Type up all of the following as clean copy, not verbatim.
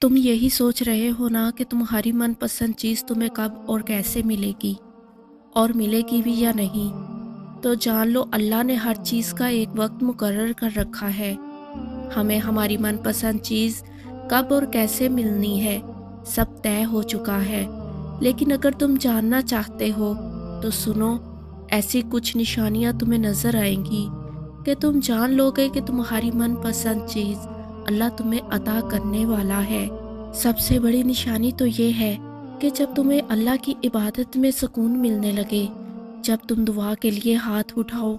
तुम यही सोच रहे हो ना कि तुम्हारी मनपसंद चीज़ तुम्हें कब और कैसे मिलेगी, और मिलेगी भी या नहीं। तो जान लो, अल्लाह ने हर चीज़ का एक वक्त मुकर्रर कर रखा है। हमें हमारी मनपसंद चीज़ कब और कैसे मिलनी है, सब तय हो चुका है। लेकिन अगर तुम जानना चाहते हो तो सुनो, ऐसी कुछ निशानियाँ तुम्हें नज़र आएंगी कि तुम जान लोगे कि तुम्हारी मनपसंद चीज़ अल्लाह तुम्हें अता करने वाला है। सबसे बड़ी निशानी तो ये है कि जब तुम्हें अल्लाह की इबादत में सुकून मिलने लगे, जब तुम दुआ के लिए हाथ उठाओ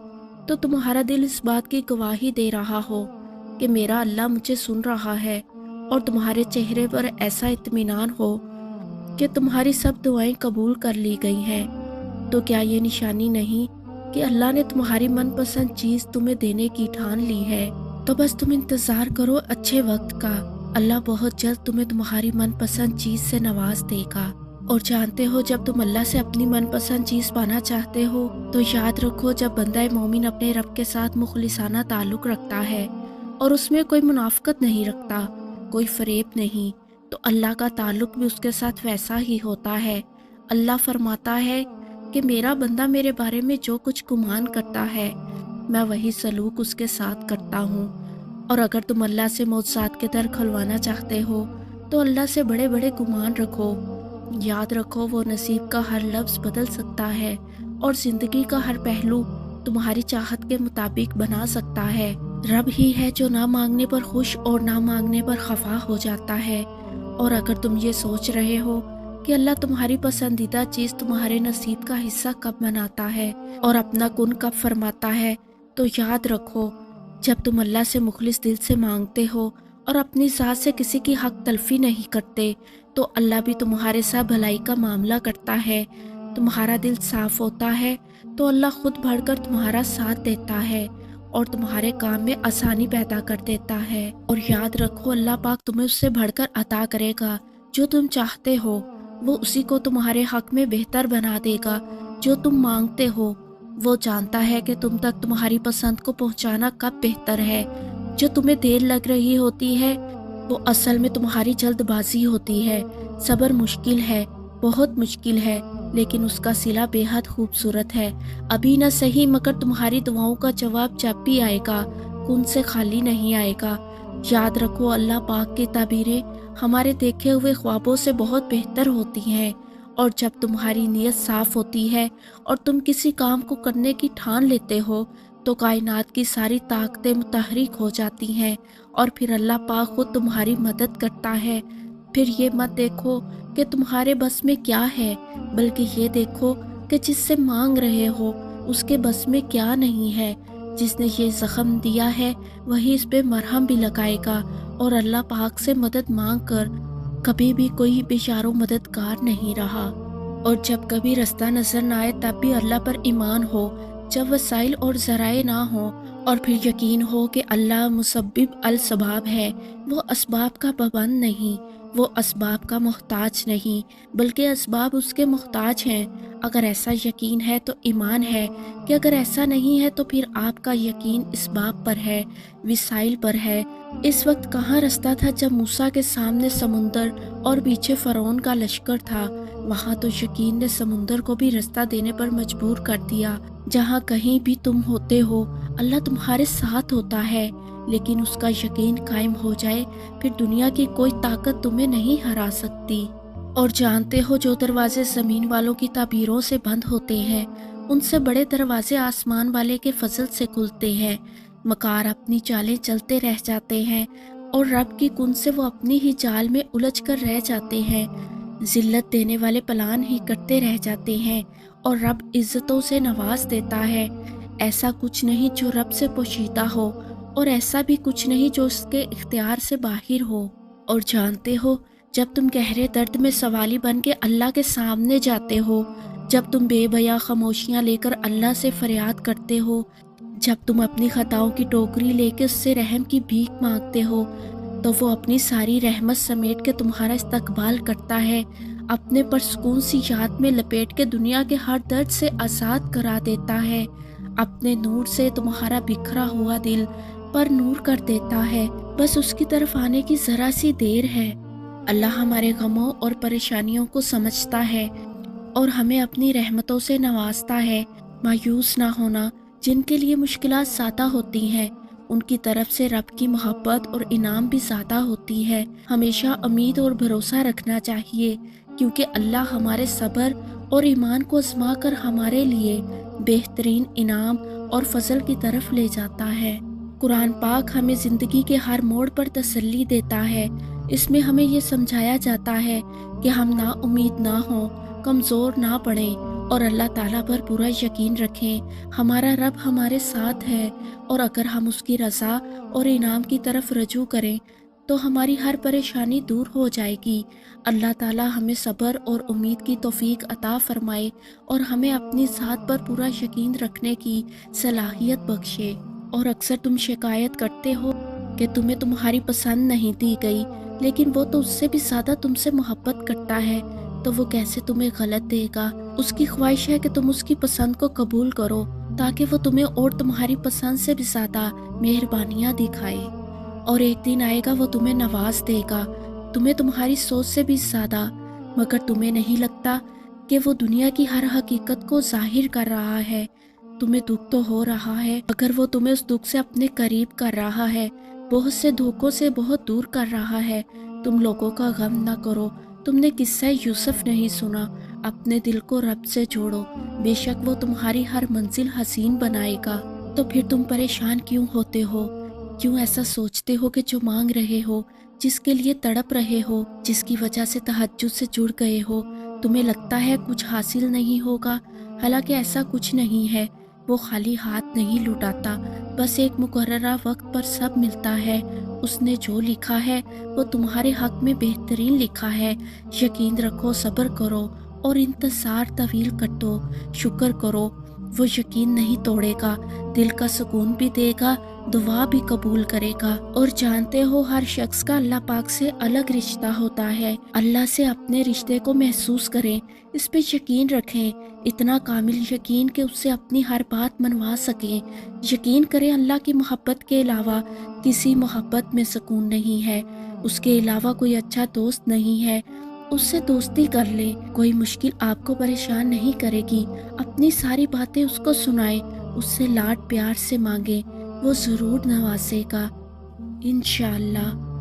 तो तुम्हारा दिल इस बात की गवाही दे रहा हो कि मेरा अल्लाह मुझे सुन रहा है, और तुम्हारे चेहरे पर ऐसा इत्मीनान हो कि तुम्हारी सब दुआएं कबूल कर ली गई हैं। तो क्या ये निशानी नहीं कि अल्लाह ने तुम्हारी मनपसंद चीज़ तुम्हें देने की ठान ली है? तो बस तुम इंतज़ार करो अच्छे वक्त का। अल्लाह बहुत जल्द तुम्हें तुम्हारी मनपसंद चीज़ से नवाज देगा। और जानते हो, जब तुम अल्लाह से अपनी मनपसंद चीज़ पाना चाहते हो तो याद रखो, जब बंदा मोमिन अपने रब के साथ मुखलिसाना ताल्लुक़ रखता है और उसमें कोई मुनाफ़िक़त नहीं रखता, कोई फ़रेब नहीं, तो अल्लाह का ताल्लुक़ भी उसके साथ वैसा ही होता है। अल्लाह फरमाता है कि मेरा बंदा मेरे बारे में जो कुछ गुमान करता है, मैं वही सलूक उसके साथ करता हूँ। और अगर तुम अल्लाह से मौजज़ात के दर खुलवाना चाहते हो तो अल्लाह से बड़े बड़े गुमान रखो। याद रखो, वो नसीब का हर लफ्ज़ बदल सकता है और ज़िंदगी का हर पहलू तुम्हारी चाहत के मुताबिक बना सकता है। रब ही है जो ना मांगने पर खुश और ना मांगने पर खफा हो जाता है। और अगर तुम ये सोच रहे हो कि अल्लाह तुम्हारी पसंदीदा चीज़ तुम्हारे नसीब का हिस्सा कब बनाता है और अपना कुन कब फरमाता है, तो याद रखो, जब तुम अल्लाह से मुखलिस दिल से मांगते हो और अपनी ज़ात से किसी की हक तलफी नहीं करते, तो अल्लाह भी तुम्हारे साथ भलाई का मामला करता है। तुम्हारा दिल साफ होता है तो अल्लाह खुद बढ़कर तुम्हारा साथ देता है और तुम्हारे काम में आसानी पैदा कर देता है। और याद रखो, अल्लाह पाक तुम्हें उससे बढ़कर अता करेगा। जो तुम चाहते हो वो उसी को तुम्हारे हक में बेहतर बना देगा। जो तुम मांगते हो वो जानता है कि तुम तक तुम्हारी पसंद को पहुंचाना कब बेहतर है। जो तुम्हें देर लग रही होती है वो असल में तुम्हारी जल्दबाजी होती है। सब्र मुश्किल है, बहुत मुश्किल है, लेकिन उसका सिला बेहद खूबसूरत है। अभी न सही, मगर तुम्हारी दुआओं का जवाब जब भी आएगा, कुन से खाली नहीं आएगा। याद रखो, अल्लाह पाक की ताबीरें हमारे देखे हुए ख्वाबों से बहुत बेहतर होती हैं। और जब तुम्हारी नीयत साफ होती है और तुम किसी काम को करने की ठान लेते हो तो कायनात की सारी ताकतें मुतहरिक हो जाती हैं और फिर अल्लाह पाक खुद तुम्हारी मदद करता है। फिर ये मत देखो कि तुम्हारे बस में क्या है, बल्कि ये देखो कि जिससे मांग रहे हो उसके बस में क्या नहीं है। जिसने ये जख्म दिया है वही इस पे मरहम भी लगाएगा। और अल्लाह पाक से मदद मांग कर कभी भी कोई बेचारों मददगार नहीं रहा। और जब कभी रास्ता नजर ना आए तब भी अल्लाह पर ईमान हो। जब वसाइल और ज़राए ना हो और फिर यकीन हो कि अल्लाह मुसब्बिब अल सबाब है, वो असबाब का पाबंद नहीं, वो असबाब का मोहताज नहीं, बल्कि असबाब उसके मोहताज हैं। अगर ऐसा यकीन है तो ईमान है, कि अगर ऐसा नहीं है तो फिर आपका यकीन इस बाब पर है, वसाइल पर है। इस वक्त कहाँ रास्ता था जब मूसा के सामने समुंदर और पीछे फ़िरौन का लश्कर था। वहाँ तो यकीन ने समुंदर को भी रास्ता देने पर मजबूर कर दिया। जहाँ कहीं भी तुम होते हो अल्लाह तुम्हारे साथ होता है, लेकिन उसका यकीन कायम हो जाए फिर दुनिया की कोई ताकत तुम्हें नहीं हरा सकती। और जानते हो, जो दरवाजे ज़मीन वालों की ताबीरों से बंद होते हैं उनसे बड़े दरवाजे आसमान वाले के फजल से खुलते हैं। मकार अपनी चालें चलते रह जाते हैं और रब की कुन से वो अपनी ही जाल में उलझ कर रह जाते हैं। जिल्लत देने वाले प्लान ही करते रह जाते हैं और रब इज्जतों से नवाज देता है। ऐसा कुछ नहीं जो रब से पोशीदा हो और ऐसा भी कुछ नहीं जो उसके इख्तियार से बाहर हो। और जानते हो, जब तुम गहरे दर्द में सवाली बन के अल्लाह के सामने जाते हो, जब तुम बेबया खामोशियाँ लेकर अल्लाह से फरियाद करते हो, जब तुम अपनी खताओं की टोकरी लेकर उससे रहम की भीख मांगते हो, तो वो अपनी सारी रहमत समेट के तुम्हारा इस्तकबाल करता है। अपने परसकून सी याद में लपेट के दुनिया के हर दर्द से आज़ाद करा देता है। अपने नूर से तुम्हारा बिखरा हुआ दिल पर नूर कर देता है। बस उसकी तरफ आने की ज़रा सी देर है। اللہ ہمارے غموں اور پریشانیوں کو سمجھتا ہے اور ہمیں اپنی رحمتوں سے نوازتا ہے۔ مایوس نہ ہونا، جن کے لیے مشکلات زیادہ ہوتی ہیں ان کی طرف سے رب کی محبت اور انعام بھی زیادہ ہوتی ہے۔ ہمیشہ امید اور بھروسہ رکھنا چاہیے، کیونکہ اللہ ہمارے صبر اور ایمان کو آزما کر ہمارے لیے بہترین انعام اور فضل کی طرف لے جاتا ہے۔ قرآن پاک ہمیں زندگی کے ہر موڑ پر تسلی دیتا ہے۔ اس میں ہمیں یہ سمجھایا جاتا ہے کہ ہم نا امید نہ ہوں، کمزور نہ پڑیں اور اللہ تعالیٰ پر پورا یقین رکھیں۔ ہمارا رب ہمارے ساتھ ہے اور اگر ہم اس کی رضا اور انعام کی طرف رجوع کریں تو ہماری ہر پریشانی دور ہو جائے گی۔ اللہ تعالیٰ ہمیں صبر اور امید کی توفیق عطا فرمائے اور ہمیں اپنی ذات پر پورا یقین رکھنے کی صلاحیت بخشے۔ اور اکثر تم شکایت کرتے ہو کہ تمہیں تمہاری پسند نہیں دی گئی، لیکن وہ تو اس سے بھی زیادہ تم سے محبت کرتا ہے، تو وہ کیسے تمہیں غلط دے گا؟ اس کی خواہش ہے کہ تم اس کی پسند کو قبول کرو تاکہ وہ تمہیں اور تمہاری پسند سے بھی زیادہ مہربانیاں دکھائے، اور ایک دن آئے گا وہ تمہیں نواز دے گا، تمہیں تمہاری سوچ سے بھی زیادہ۔ مگر تمہیں نہیں لگتا کہ وہ دنیا کی ہر حقیقت کو ظاہر کر رہا ہے؟ تمہیں دکھ تو ہو رہا ہے، اگر وہ تمہیں اس دکھ سے اپنے قریب کر رہا ہے، بہت سے دھوکوں سے بہت دور کر رہا ہے۔ تم لوگوں کا غم نہ کرو۔ تم نے قصہ یوسف نہیں سنا؟ اپنے دل کو رب سے جوڑو، بے شک وہ تمہاری ہر منزل حسین بنائے گا۔ تو پھر تم پریشان کیوں ہوتے ہو؟ کیوں ایسا سوچتے ہو کہ جو مانگ رہے ہو، جس کے لیے تڑپ رہے ہو، جس کی وجہ سے تہجد سے جڑ گئے ہو، تمہیں لگتا ہے کچھ حاصل نہیں ہوگا؟ حالانکہ ایسا کچھ نہیں ہے۔ وہ خالی ہاتھ نہیں لٹاتا، بس ایک مقررہ وقت پر سب ملتا ہے۔ اس نے جو لکھا ہے وہ تمہارے حق میں بہترین لکھا ہے۔ یقین رکھو، صبر کرو اور انتظار طویل کٹو، شکر کرو۔ وہ یقین نہیں توڑے گا، دل کا سکون بھی دے گا، دعا بھی قبول کرے گا۔ اور جانتے ہو ہر شخص کا اللہ پاک سے الگ رشتہ ہوتا ہے۔ اللہ سے اپنے رشتے کو محسوس کریں، اس پہ یقین رکھیں، اتنا کامل یقین کہ اس سے اپنی ہر بات منوا سکیں۔ یقین کریں اللہ کی محبت کے علاوہ کسی محبت میں سکون نہیں ہے، اس کے علاوہ کوئی اچھا دوست نہیں ہے۔ اس سے دوستی کر لیں، کوئی مشکل آپ کو پریشان نہیں کرے گی۔ اپنی ساری باتیں اس کو سنائیں، اس سے لاڈ پیار سے مانگیں، وہ ضرور نوازے گا انشاءاللہ۔